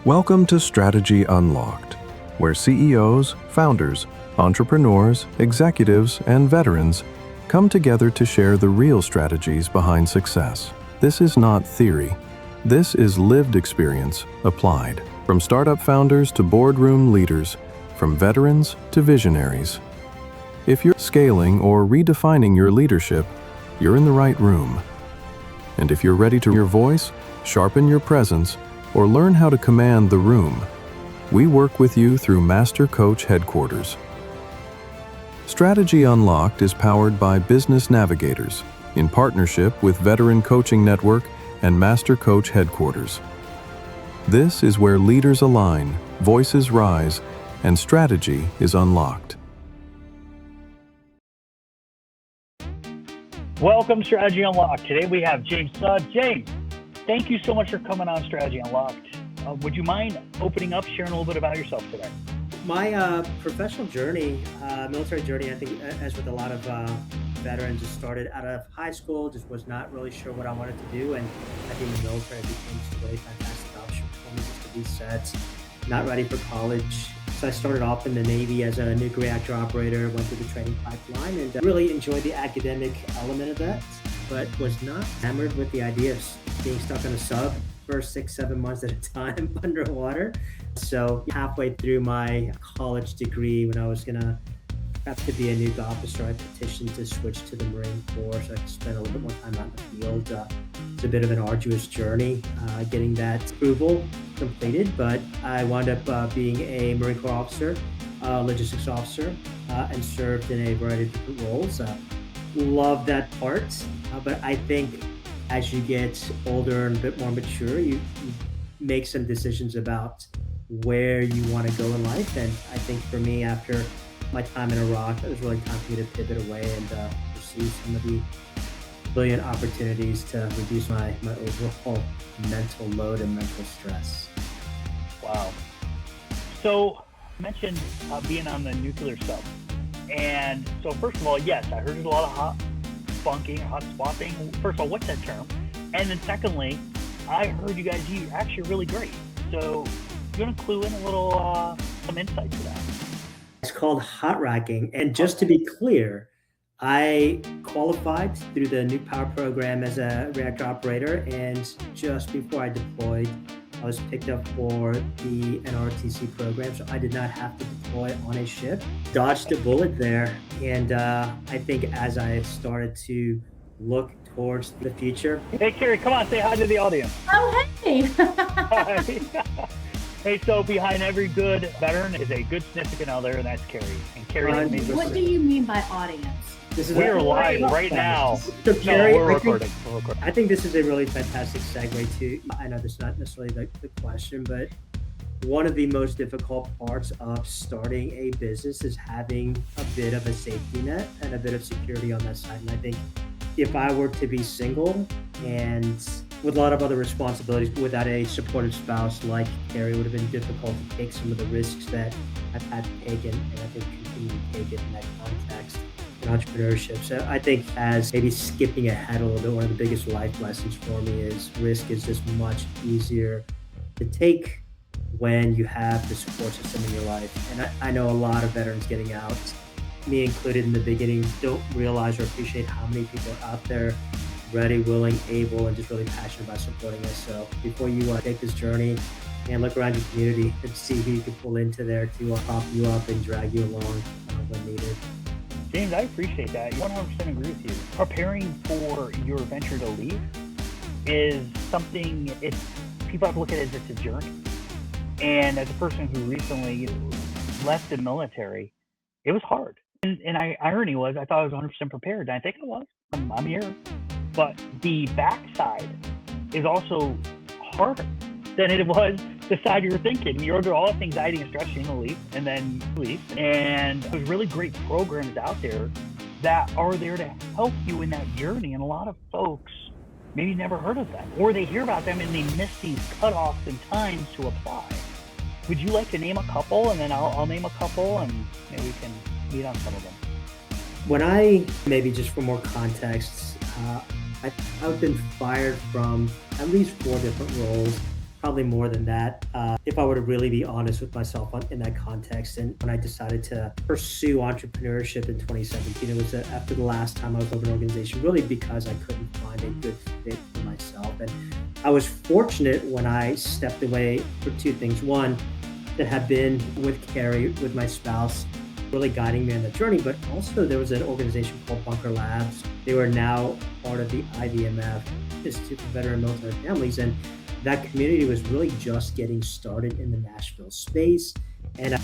Welcome to Strategy Unlocked, where CEOs, founders, entrepreneurs, executives, and veterans come together to share the real strategies behind success. This is not theory. This is lived experience applied. From startup founders to boardroom leaders, from veterans to visionaries. If you're scaling or redefining your leadership, you're in the right room. And if you're ready to your voice, sharpen your presence, or learn how to command the room, we work with you through Master Coach Headquarters. Strategy Unlocked is powered by Business Navigators in partnership with Veteran Coaching Network and Master Coach Headquarters. This is where leaders align, voices rise, and strategy is unlocked. Welcome to Strategy Unlocked. Today we have James Suh. James, thank you so much for coming on Strategy Unlocked. Would you mind opening up, sharing a little bit about yourself today? My professional journey, military journey, I think as with a lot of veterans, just started out of high school, just was not really sure what I wanted to do. And I think the military became just a really fantastic option for me just to be set, not ready for college. So I started off in the Navy as a nuclear reactor operator, went through the training pipeline, and really enjoyed the academic element of that, but was not enamored with the idea of being stuck on a sub for 6-7 months at a time underwater. So halfway through my college degree, when I was gonna have to be a nuke officer, I petitioned to switch to the Marine Corps so I could spend a little bit more time out in the field. It's a bit of an arduous journey getting that approval completed, but I wound up being a Marine Corps officer, logistics officer, and served in a variety of different roles. Love that part, but I think as you get older and a bit more mature, you make some decisions about where you want to go in life. And I think for me, after my time in Iraq, it was really time for me to pivot away and pursue some of the brilliant opportunities to reduce my overall mental load and mental stress. Wow. So you mentioned being on the nuclear sub. And so first of all, yes, I heard there's a lot of hot bunking, hot swapping. First of all, what's that term? And then secondly, I heard you guys are actually really great. So you want to clue in a little, some insight to that? It's called hot racking. And just to be clear, I qualified through the nuke power program as a reactor operator. And just before I deployed, I was picked up for the NRTC program. So I did not have to deploy on a ship. Dodged a bullet there. And I think as I started to look towards the future. Hey, Carrie, come on, say hi to the audience. Oh, hey. Hey, so behind every good veteran is a good significant other, and that's Carrie. And Carrie, What do you mean by audience? We are live right now. So Carrie, we're recording. I think this is a really fantastic segue to, I know this is not necessarily the question, but one of the most difficult parts of starting a business is having a bit of a safety net and a bit of security on that side. And I think if I were to be single and with a lot of other responsibilities without a supportive spouse like Carrie, it would have been difficult to take some of the risks that I've had to take and I think continue to take it in that context in entrepreneurship. So I think as maybe skipping ahead a little bit, one of the biggest life lessons for me is risk is just much easier to take when you have the support system in your life. And I know a lot of veterans getting out, me included in the beginning, don't realize or appreciate how many people are out there ready, willing, able, and just really passionate about supporting us. So before you take this journey and look around your community and see who you can pull into there to prop you up and drag you along when needed. James, I appreciate that. 100% agree with you. Preparing for your venture to leave is something, people have to look at it as it's a journey. And as a person who recently left the military, it was hard. And irony was, I thought I was 100% prepared, and I think I was. I'm here. But the backside is also harder than it was the side you were thinking. You're under all this anxiety and stress in the leap, and then you leave. And there's really great programs out there that are there to help you in that journey. And a lot of folks maybe never heard of them, or they hear about them and they miss these cutoffs and times to apply. Would you like to name a couple, and then I'll name a couple, and maybe we can meet on some of them? When I, maybe just for more context, I've been fired from at least 4 different roles probably more than that. If I were to really be honest with myself in that context, and when I decided to pursue entrepreneurship in 2017, it was after the last time I was with an organization, really because I couldn't find a good fit for myself. And I was fortunate when I stepped away for two things. One, that had been with Carrie, with my spouse, really guiding me on the journey. But also there was an organization called Bunker Labs. They were now part of the IVMF, Institute for Veteran Military Families. And that community was really just getting started in the Nashville space. And I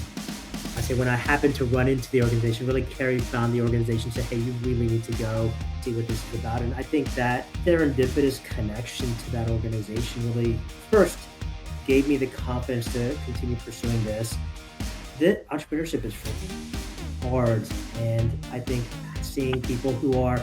say when I happened to run into the organization, really Carrie found the organization, said, hey, you really need to go see what this is about. And I think that serendipitous connection to that organization really first gave me the confidence to continue pursuing this. The entrepreneurship is freaking hard. And I think seeing people who are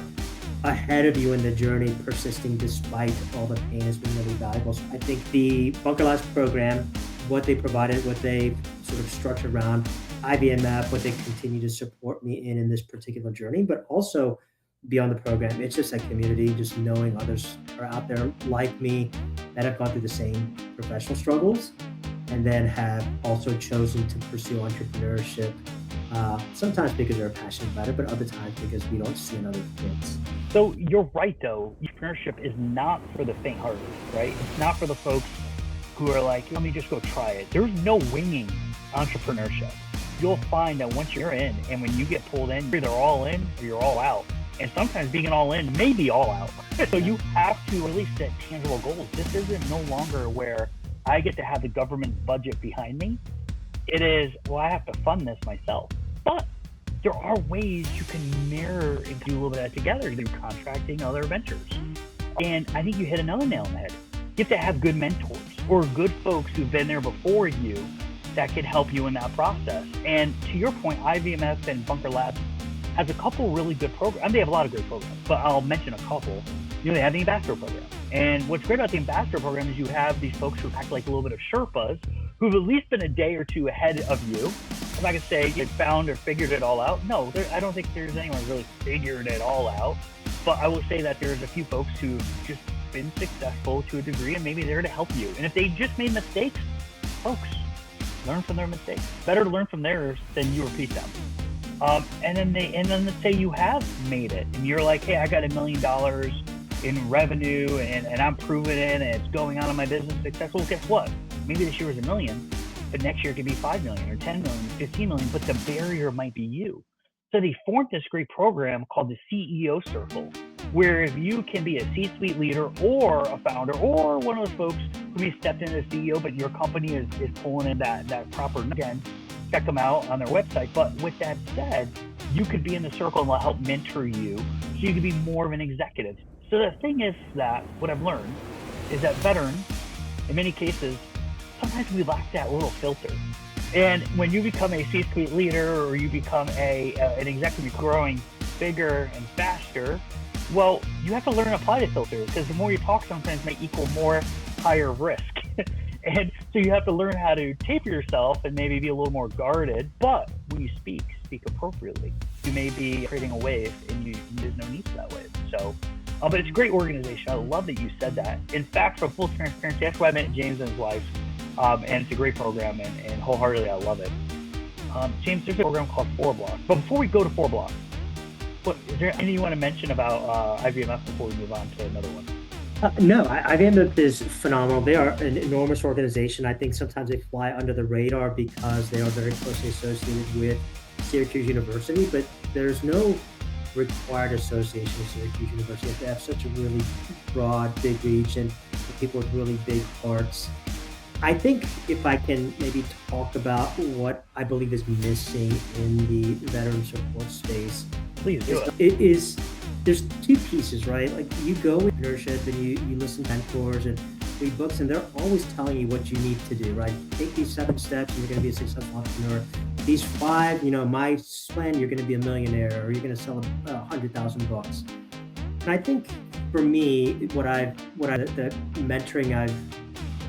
ahead of you in the journey, persisting despite all the pain, has been really valuable. So I think the Bunker Labs program, what they provided, what they sort of structured around IVMF, what they continue to support me in this particular journey, but also beyond the program, it's just a community, just knowing others are out there like me that have gone through the same professional struggles and then have also chosen to pursue entrepreneurship, sometimes because they're passionate about it, but other times because we don't see another fits. So you're right, though. Entrepreneurship is not for the faint-hearted, right? It's not for the folks who are like, let me just go try it. There's no winging entrepreneurship. You'll find that once you're in, and when you get pulled in, you're either all in or you're all out. And sometimes being all in may be all out. So you have to really set tangible goals. This isn't no longer where I get to have the government's budget behind me. It is, well, I have to fund this myself. But there are ways you can mirror and do a little bit of that together through contracting other ventures. And I think you hit another nail on the head. You have to have good mentors or good folks who've been there before you that can help you in that process. And to your point, IVMF and Bunker Labs has a couple really good programs. They have a lot of great programs, but I'll mention a couple. They have the ambassador program. And what's great about the ambassador program is you have these folks who act like a little bit of Sherpas who've at least been a day or two ahead of you. I'm not gonna say you found or figured it all out. No, I don't think there's anyone really figured it all out. But I will say that there's a few folks who've just been successful to a degree and maybe they're to help you. And if they just made mistakes, folks, learn from their mistakes. Better to learn from theirs than you repeat them. And then let's say you have made it and you're like, hey, I got $1 million in revenue and I'm proving it and it's going on in my business successful. Well, guess what? Maybe this year was $1 million, but next year it could be 5 million or 10 million, 15 million, but the barrier might be you. So they formed this great program called the CEO Circle, where if you can be a C-suite leader or a founder or one of those folks who may stepped into the CEO, but your company is pulling in that proper, again, check them out on their website. But with that said, you could be in the circle and they'll help mentor you so you can be more of an executive. So the thing is that what I've learned is that veterans, in many cases, sometimes we lack that little filter. And when you become a C-suite leader or you become an executive growing bigger and faster, well, you have to learn to apply the filter because the more you talk sometimes may equal more higher risk. And so you have to learn how to taper yourself and maybe be a little more guarded. But when you speak appropriately. You may be creating a wave and there's no need for that wave. So, but it's a great organization. I love that you said that. In fact, for full transparency, that's why I met James and his wife. And it's a great program and wholeheartedly I love it. James, there's a program called 4 Blocks. But before we go to 4 Blocks, is there anything you want to mention about IVMF before we move on to another one? No, IVMF is phenomenal. They are an enormous organization. I think sometimes they fly under the radar because they are very closely associated with Syracuse University, but there's no required association with Syracuse University. They have such a really broad, big reach and people with really big hearts. I think if I can maybe talk about what I believe is missing in the veteran support space, please do it. It is, there's 2 pieces, right? Like you go with entrepreneurship and you listen to mentors and read books, and they're always telling you what you need to do, right? Take these 7 steps and you're going to be a successful entrepreneur. These 5, my plan, you're going to be a millionaire or you're going to sell 100,000 books. And I think for me, the mentoring I've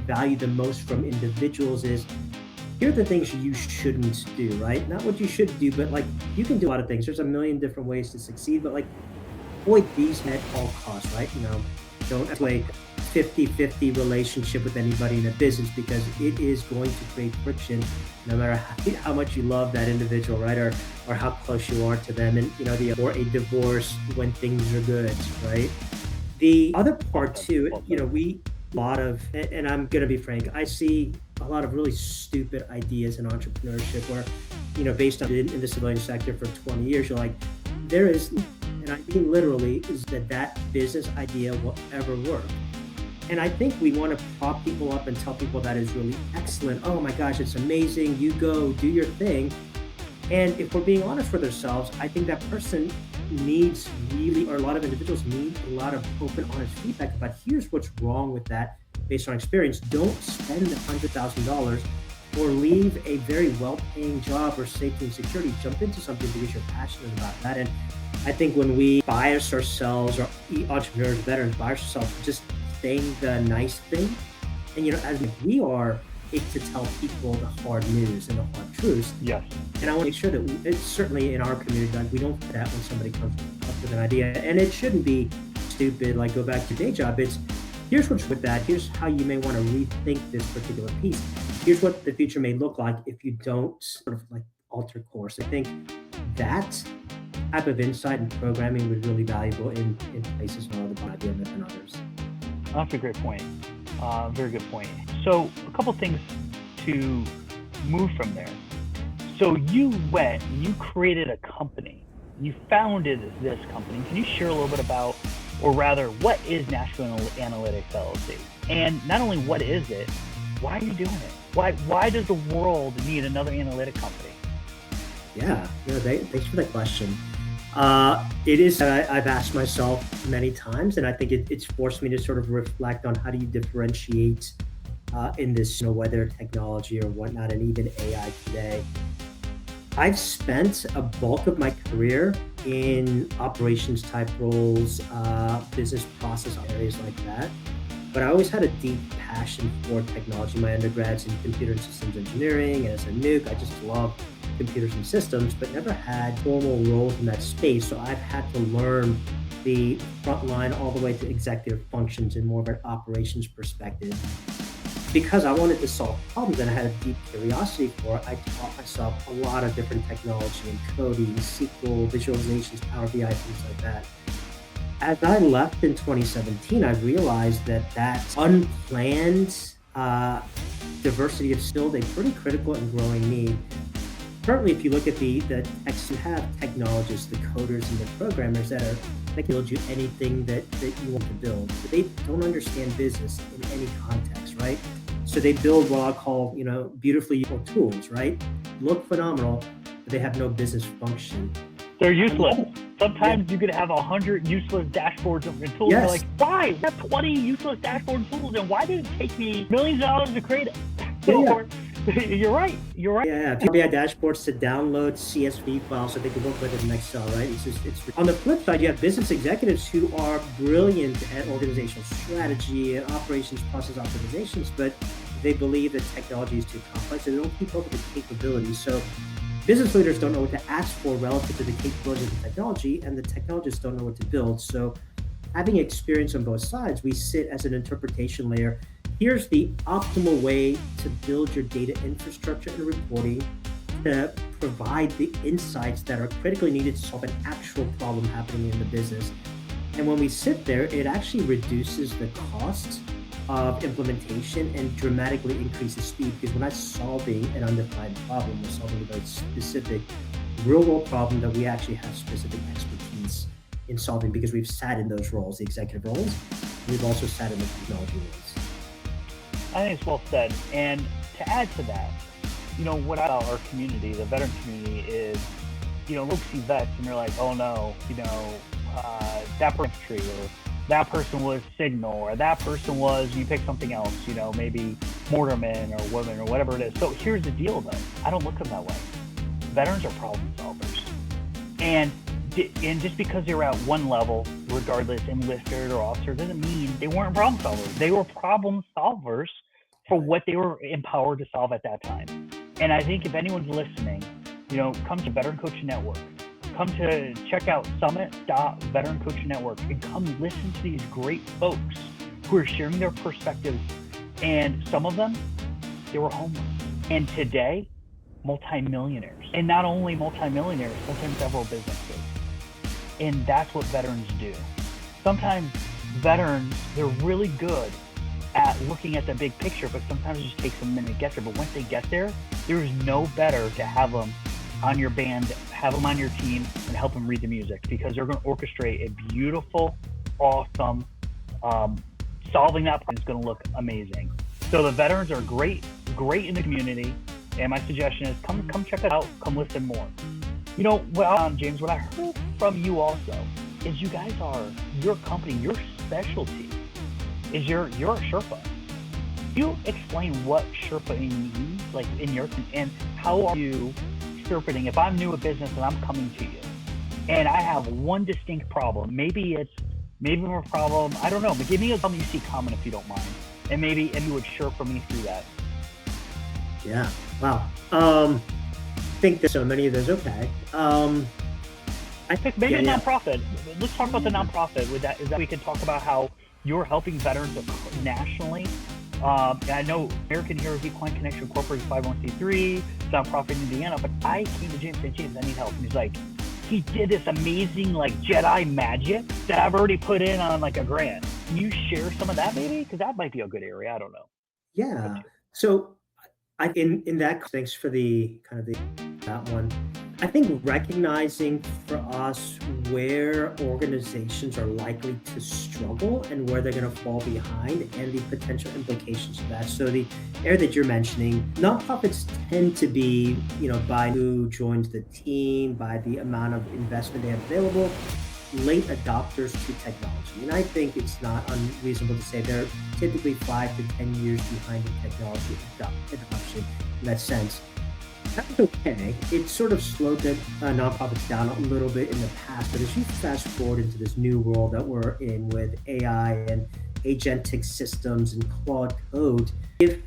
valued the most from individuals is, here are the things you shouldn't do, right? Not what you should do, but like you can do a lot of things. There's a million different ways to succeed, but like avoid these at all costs, right? Don't way 50-50 relationship with anybody in a business because it is going to create friction no matter how much you love that individual, right? Or how close you are to them. And, or a divorce when things are good, right? The other part too, and I'm going to be frank, I see a lot of really stupid ideas in entrepreneurship where, based on in the civilian sector for 20 years, you're like, there is, and I mean literally, is that business idea will ever work. And I think we want to prop people up and tell people that is really excellent. Oh my gosh, it's amazing. You go do your thing. And if we're being honest with ourselves, I think that person needs or a lot of individuals need a lot of open, honest feedback about here's what's wrong with that based on experience. Don't spend $100,000 or leave a very well-paying job or safety and security. Jump into something because you're passionate about that. And I think when we bias ourselves, or entrepreneurs, veterans, bias ourselves just saying the nice thing, and as we are to tell people the hard news and the hard truths. Yes. And I want to make sure that it's certainly in our community, like we don't do that when somebody comes up with an idea. And it shouldn't be stupid, like go back to day job. It's here's what's with that. Here's how you may want to rethink this particular piece. Here's what the future may look like if you don't sort of like alter course. I think that type of insight and programming was really valuable in places where the idea than others. That's a great point. Very good point. So a couple things to move from there. So you created a company. You founded this company. Can you share a little bit about, or rather, what is Nashville Analytics LLC? And not only what is it, why are you doing it? Why does the world need another analytic company? Yeah, thanks for that question. It is that I've asked myself many times, and I think it's forced me to sort of reflect on how do you differentiate in this, whether technology or whatnot, and even AI today. I've spent a bulk of my career in operations type roles, business process areas like that. But I always had a deep passion for technology. My undergrad's in computer and systems engineering, and as a nuke, I just loved computers and systems, but never had formal roles in that space. So I've had to learn the front line all the way to executive functions in more of an operations perspective. Because I wanted to solve problems and I had a deep curiosity for it, I taught myself a lot of different technology and coding, SQL, visualizations, Power BI, things like that. As I left in 2017, I realized that unplanned diversity of skills, a pretty critical and growing need. Currently, if you look at the techs, you have technologists, the coders, and the programmers that can build you anything that you want to build. But they don't understand business in any context, right? So they build what I'll call, beautifully useful tools, right? Look phenomenal, but they have no business function. They're useless. Sometimes you could have 100 useless dashboards and tools. Yes. You're like, why? I have 20 useless dashboard tools, and why did it take me millions of dollars to create it? You're right. Yeah. Power BI dashboards to download CSV files so they can work with it in Excel, right? It's on the flip side, you have business executives who are brilliant at organizational strategy and operations process optimizations, but they believe that technology is too complex and they don't keep up with the capabilities. So business leaders don't know what to ask for relative to the capabilities of the technology, and the technologists don't know what to build. So having experience on both sides, we sit as an interpretation layer. Here's the optimal way to build your data infrastructure and reporting to provide the insights that are critically needed to solve an actual problem happening in the business. And when we sit there, it actually reduces the cost of implementation and dramatically increases speed, because we're not solving an undefined problem, we're solving a very specific real-world problem that we actually have specific expertise in solving, because we've sat in those roles, the executive roles. We've also sat in the technology roles. I think it's well said. And to add to that, what I tell our community, the veteran community, is, folks see vets and they're like, oh no, that person's tree, or that person was Signal, or that person was, you pick something else, maybe Mortarman or Women or whatever it is. So here's the deal though, I don't look at them that way. Veterans are problem solvers. And just because they were at one level, regardless, enlisted or officer, doesn't mean they weren't problem solvers. They were problem solvers for what they were empowered to solve at that time. And I think if anyone's listening, come to Veteran Coaching Network. Come to check out summit.veterancoachingnetwork and come listen to these great folks who are sharing their perspectives. And some of them, they were homeless. And today, multimillionaires. And not only multimillionaires, sometimes several businesses. And that's what veterans do. Sometimes veterans, they're really good at looking at the big picture, but sometimes it just takes a minute to get there. But once they get there, there's no better to have them on your band, have them on your team, and help them read the music, because they're going to orchestrate a beautiful, awesome, solving that problem is going to look amazing. So the veterans are great in the community, and my suggestion is come check it out, come listen more. You know, James, what I heard from you also is you guys are, your company, your specialty is you're a Sherpa. You explain what Sherpaing means, like in your, and how are you Sherpaing? If I'm new at business and I'm coming to you, and I have one distinct problem, maybe more problem, I don't know, but give me a problem you see common if you don't mind, and you would Sherpa me through that. Yeah. Wow. I think there's so many of those. Okay. I think maybe a nonprofit. Let's talk about the nonprofit. With that, is that we can talk about how you're helping veterans nationally. I know American Heroes Equine Connection Incorporated 501c3, nonprofit in Indiana, but I came to James and said, James, I need help. And he's like, he did this amazing like Jedi magic that I've already put in on like a grant. Can you share some of that maybe? Because that might be a good area. I don't know. Yeah. So in that, thanks for that one. I think recognizing for us where organizations are likely to struggle and where they're going to fall behind and the potential implications of that. So the area that you're mentioning, nonprofits tend to be, by who joins the team, by the amount of investment they have available, late adopters to technology. And I think it's not unreasonable to say they're typically 5 to 10 years behind in technology adoption in that sense. That's okay. It sort of slowed the nonprofits down a little bit in the past, but as you fast forward into this new world that we're in with AI and agentic systems and Claude code, if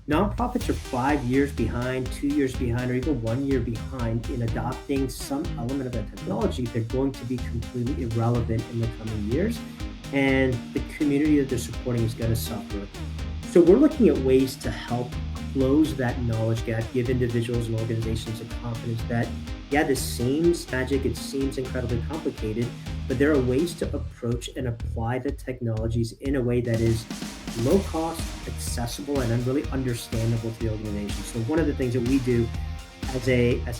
nonprofits are 5 years behind, 2 years behind, or even 1 year behind in adopting some element of that technology, they're going to be completely irrelevant in the coming years, and the community that they're supporting is going to suffer. So we're looking at ways to help close that knowledge gap, give individuals and organizations the confidence that, this seems magic, it seems incredibly complicated, but there are ways to approach and apply the technologies in a way that is low cost, accessible, and really understandable to the organization. So one of the things that we do as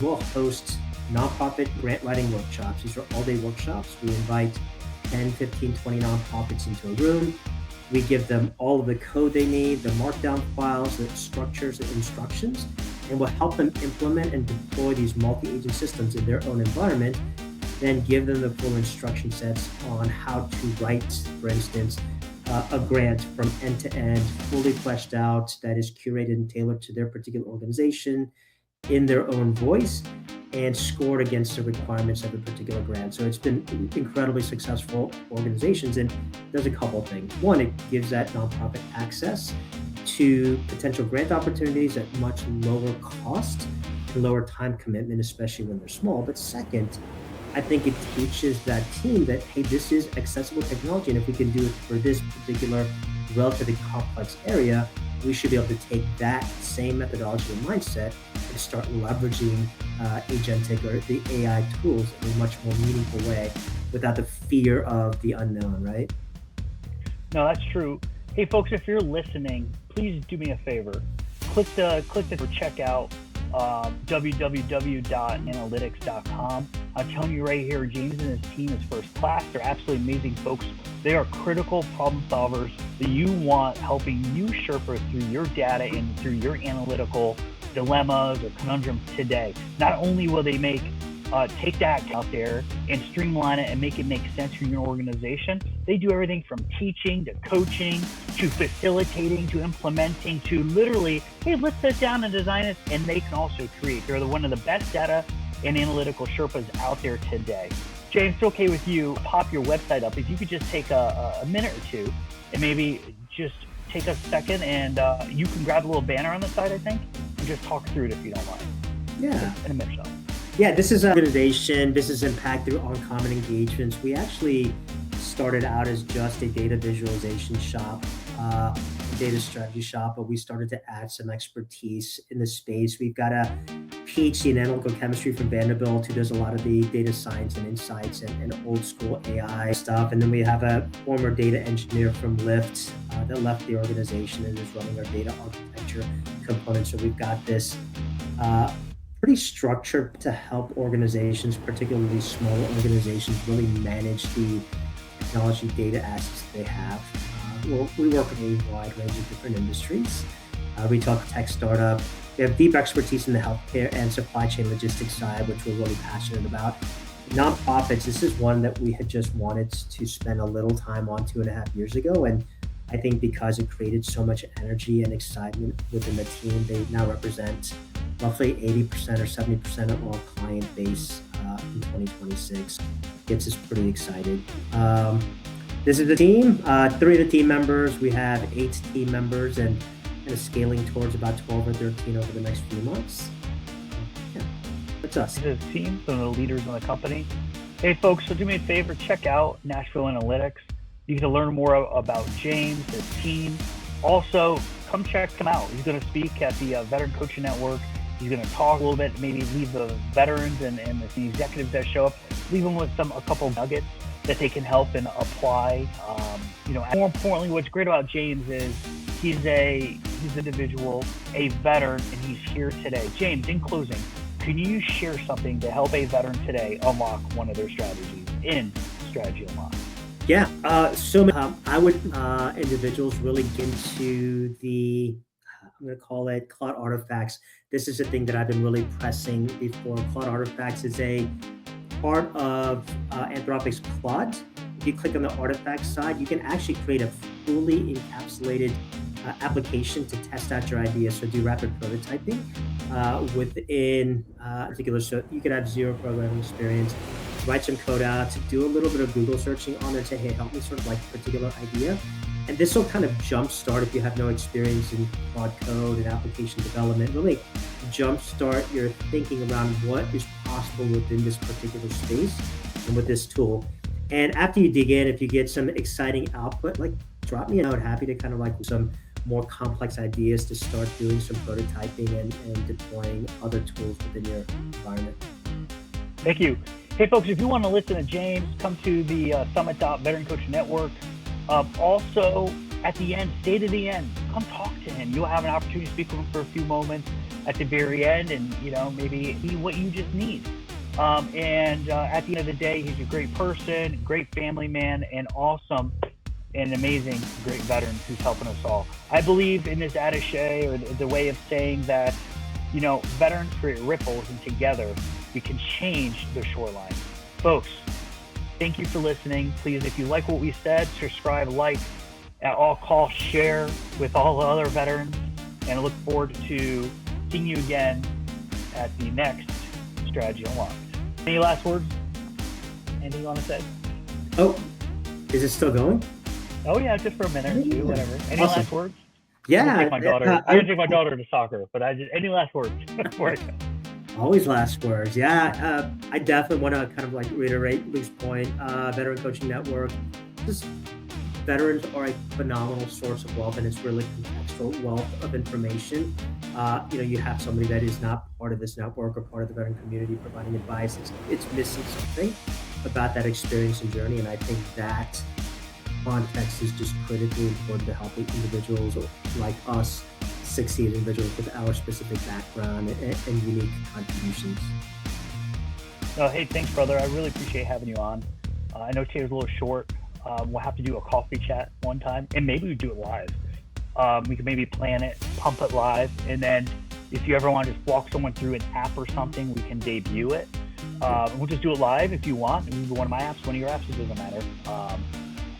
well host nonprofit grant writing workshops. These are all-day workshops. We invite 10, 15, 20 nonprofits into a room. We give them all of the code they need, the markdown files, the structures, the instructions, and we'll help them implement and deploy these multi-agent systems in their own environment, then give them the full instruction sets on how to write, for instance, a grant from end to end, fully fleshed out, that is curated and tailored to their particular organization in their own voice and scored against the requirements of a particular grant. So it's been incredibly successful organizations, and does a couple of things. One, it gives that nonprofit access to potential grant opportunities at much lower cost and lower time commitment, especially when they're small. But second, I think it teaches that team that, hey, this is accessible technology, and if we can do it for this particular relatively complex area, we should be able to take that same methodology and mindset and start leveraging agentic or the AI tools in a much more meaningful way without the fear of the unknown, right? No, that's true. Hey, folks, if you're listening, please do me a favor. Click the check out www.analytics.com. I'm telling you right here, James and his team is first class. They're absolutely amazing folks. They are critical problem solvers that you want helping you Sherpa through your data and through your analytical dilemmas or conundrums today. Not only will they take that out there and streamline it and make it make sense for your organization, they do everything from teaching to coaching to facilitating to implementing to literally, hey, let's sit down and design it, and they can also create. They're one of the best data and analytical Sherpas out there today. James, it's okay with you, pop your website up. If you could just take a minute or two and maybe just take a second, and you can grab a little banner on the side, I think, and just talk through it if you don't mind. Yeah. In a minute or so. Yeah, this is an organization, business impact through uncommon engagements. We actually started out as just a data visualization shop, data strategy shop, but we started to add some expertise in the space. We've got a PhD in analytical chemistry from Vanderbilt who does a lot of the data science and insights and old school AI stuff. And then we have a former data engineer from Lyft that left the organization and is running our data architecture component. So we've got this pretty structured to help organizations, particularly small organizations, really manage the technology data assets they have. We work in a wide range of different industries. We talk tech startup. We have deep expertise in the healthcare and supply chain logistics side, which we're really passionate about. Nonprofits, this is one that we had just wanted to spend a little time on 2.5 years ago. And I think because it created so much energy and excitement within the team, they now represent roughly 80% or 70% of our client base in 2026. Gets us pretty excited. This is the team, 3 of the team members. We have 8 team members and scaling towards about 12 or 13 over the next few months. Yeah, that's us. The team, some of the leaders in the company. Hey folks, so do me a favor, check out Nashville Analytics. You can learn more about James, his team. Also, come check him out. He's going to speak at the Veteran Coaching Network. He's going to talk a little bit, maybe leave the veterans and the executives that show up, leave them with a couple nuggets that they can help and apply. More importantly, what's great about James is he's an individual, a veteran, and he's here today. James, in closing, can you share something to help a veteran today unlock one of their strategies in Strategy Unlock? Yeah, I would individuals really get into the, I'm going to call it Cloud Artifacts. This is a thing that I've been really pressing before. Cloud Artifacts is a part of Anthropic's Claude. If you click on the artifact side, you can actually create a fully encapsulated application to test out your ideas. So do rapid prototyping within particular. So you could have zero programming experience, write some code out, do a little bit of Google searching on it, say, hey, help me sort of like a particular idea. And this will kind of jumpstart, if you have no experience in Claude code and application development, really jumpstart your thinking around what is possible within this particular space and with this tool. And after you dig in, if you get some exciting output, like drop me a note. Happy to kind of like some more complex ideas to start doing some prototyping and deploying other tools within your environment. Thank you. Hey folks, if you want to listen to James, come to the Summit Veteran Coaching Network. Also, at the end, stay to the end. Come talk to him. You'll have an opportunity to speak with him for a few moments at the very end, and maybe be what you just need. At the end of the day, he's a great person, great family man, and awesome and amazing, great veteran who's helping us all. I believe in this adage, or the way of saying that, veterans create ripples, and together we can change the shoreline. Folks, thank you for listening. Please, if you like what we said, subscribe, like, at all costs, share with all the other veterans, and I look forward to seeing you again at the next Strategy Unlocked. Any last words? Anything you want to say? Oh, is it still going? Oh yeah, just for a minute or two, whatever. Any Awesome. last words? Yeah. I'm gonna take my daughter to soccer, but any last words before I go? Always last words. Yeah, I definitely want to kind of like reiterate Luke's point. Veteran Coaching Network, just veterans are a phenomenal source of wealth, and it's really contextual wealth of information. You have somebody that is not part of this network or part of the veteran community providing advice. It's missing something about that experience and journey, and I think that context is just critically important to help individuals like us succeed, individuals with our specific background and unique contributions. Oh, hey, thanks, brother. I really appreciate having you on. I know today's a little short. We'll have to do a coffee chat one time, and maybe we do it live. We can maybe plan it, pump it live, and then if you ever want to just walk someone through an app or something, we can debut it. We'll just do it live if you want. We can do one of my apps, one of your apps, it doesn't matter.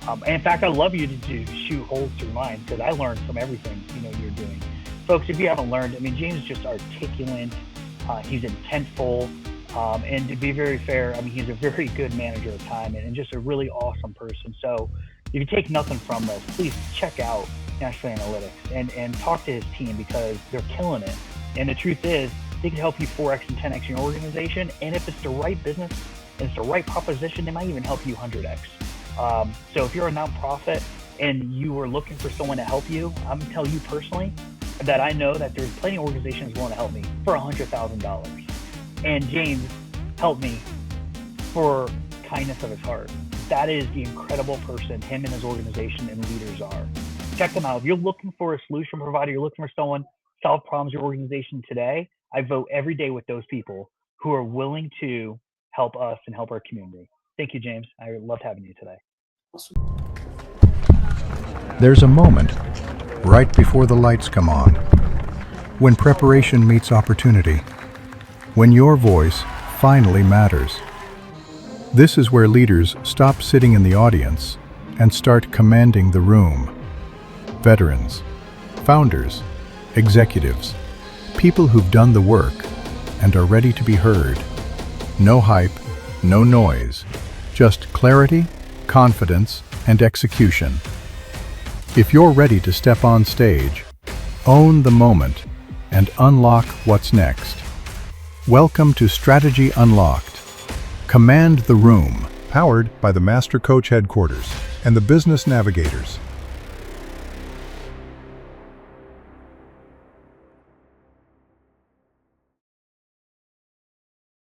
And in fact, I'd love you to shoot holes through mine, because I learned from everything you're doing. Folks, if you haven't learned, James is just articulate. He's intentful. And to be very fair, he's a very good manager of time and just a really awesome person. So if you take nothing from this, please check out Nashville Analytics and talk to his team, because they're killing it. And the truth is, they can help you 4X and 10X your organization. And if it's the right business and it's the right proposition, they might even help you 100X. So if you're a nonprofit and you are looking for someone to help you, I'm gonna tell you personally that I know that there's plenty of organizations willing to help me for $100,000. And James helped me for kindness of his heart. That is the incredible person him and his organization and leaders are. Check them out. If you're looking for a solution provider, you're looking for someone to solve problems in your organization today, I vote every day with those people who are willing to help us and help our community. Thank you, James. I loved having you today. There's a moment right before the lights come on, when preparation meets opportunity, when your voice finally matters. This is where leaders stop sitting in the audience and start commanding the room. Veterans, founders, executives, people who've done the work and are ready to be heard. No hype, no noise, just clarity, confidence, and execution. If you're ready to step on stage, own the moment, and unlock what's next. Welcome to Strategy Unlocked. Command the room. Powered by the Master Coach Headquarters and the Business Navigators.